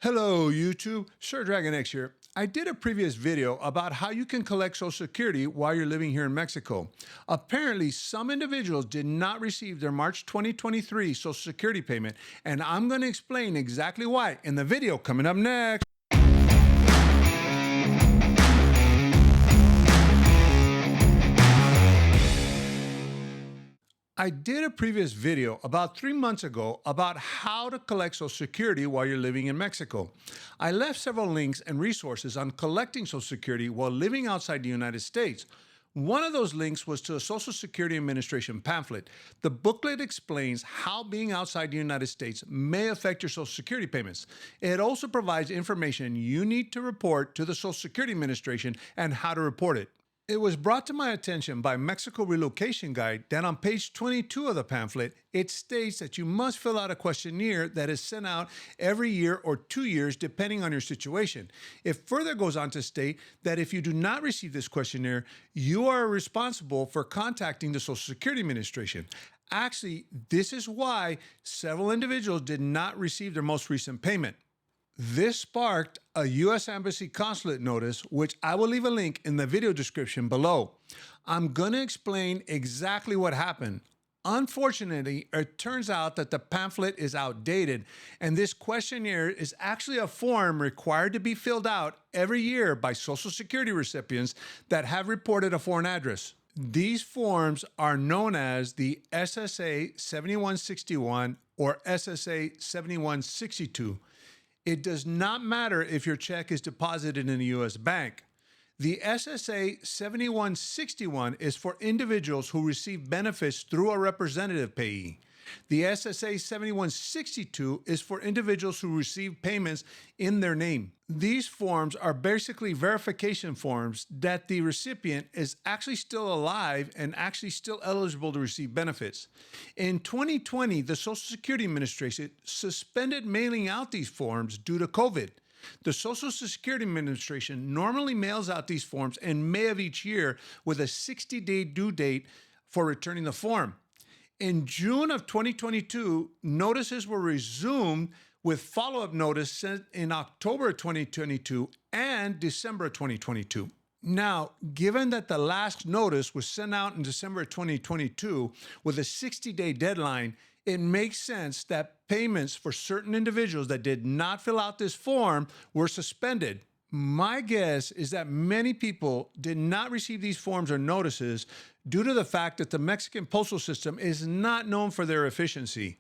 Hello YouTube, Sir Dragon X here. I did a previous video about how you can collect Social Security while you're living here in Mexico. Apparently, some individuals did not receive their March 2023 Social Security payment, and I'm going to explain exactly why in the video coming up next. I did a previous video about 3 months ago about how to collect Social Security while you're living in Mexico. I left several links and resources on collecting Social Security while living outside the United States. One of those links was to a Social Security Administration pamphlet. The booklet explains how being outside the United States may affect your Social Security payments. It also provides information you need to report to the Social Security Administration and how to report it. It was brought to my attention by Mexico Relocation Guide that on page 22 of the pamphlet, it states that you must fill out a questionnaire that is sent out every year or 2 years depending on your situation. It further goes on to state that if you do not receive this questionnaire, you are responsible for contacting the Social Security Administration. Actually, this is why several individuals did not receive their most recent payment. This sparked a U.S. Embassy Consulate notice, which I will leave a link in the video description below. I'm going to explain exactly what happened. Unfortunately, it turns out that the pamphlet is outdated, and this questionnaire is actually a form required to be filled out every year by Social Security recipients that have reported a foreign address. These forms are known as the SSA 7161 or SSA 7162. It does not matter if your check is deposited in a U.S. bank. The SSA 7161 is for individuals who receive benefits through a representative payee. The SSA 7162 is for individuals who receive payments in their name. These forms are basically verification forms that the recipient is actually still alive and actually still eligible to receive benefits. In 2020, the Social Security Administration suspended mailing out these forms due to COVID. The Social Security Administration normally mails out these forms in May of each year with a 60-day due date for returning the form. In June of 2022, notices were resumed with follow-up notice sent in October 2022 and December 2022. Now, given that the last notice was sent out in December 2022 with a 60-day deadline, it makes sense that payments for certain individuals that did not fill out this form were suspended. My guess is that many people did not receive these forms or notices due to the fact that the Mexican postal system is not known for their efficiency.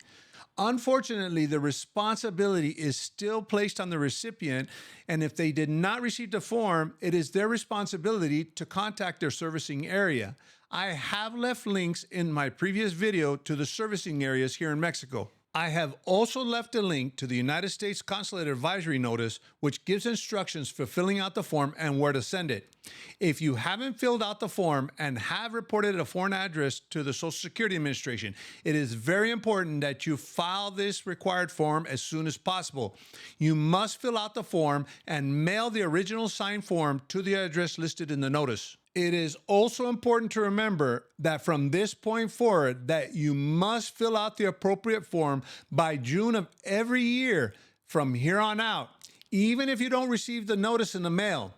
Unfortunately, the responsibility is still placed on the recipient, and if they did not receive the form, it is their responsibility to contact their servicing area. I have left links in my previous video to the servicing areas here in Mexico. I have also left a link to the United States Consulate Advisory Notice, which gives instructions for filling out the form and where to send it. If you haven't filled out the form and have reported a foreign address to the Social Security Administration, it is very important that you file this required form as soon as possible. You must fill out the form and mail the original signed form to the address listed in the notice. It is also important to remember that from this point forward that you must fill out the appropriate form by June of every year from here on out, even if you don't receive the notice in the mail.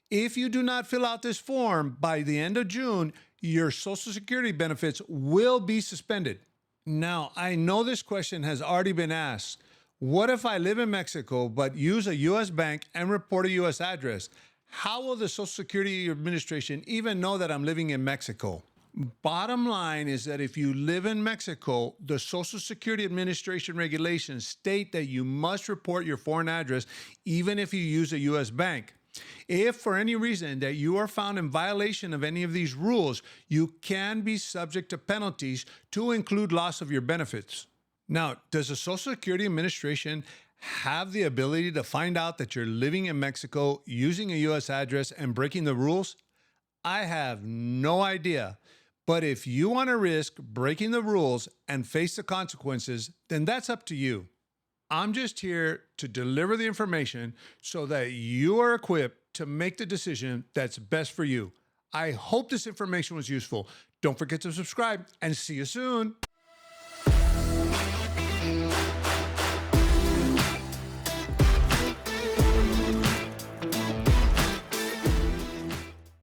If you do not fill out this form by the end of June, your Social Security benefits will be suspended. Now, I know this question has already been asked. What if I live in Mexico but use a U.S. bank and report a U.S. address? How will the Social Security Administration even know that I'm living in Mexico? Bottom line is that if you live in Mexico, the Social Security Administration regulations state that you must report your foreign address even if you use a U.S. bank. If for any reason that you are found in violation of any of these rules, you can be subject to penalties to include loss of your benefits. Now, does the Social Security Administration have the ability to find out that you're living in Mexico using a U.S. address and breaking the rules? I have no idea. But if you want to risk breaking the rules and face the consequences, then that's up to you. I'm just here to deliver the information so that you are equipped to make the decision that's best for you. I hope this information was useful. Don't forget to subscribe and see you soon.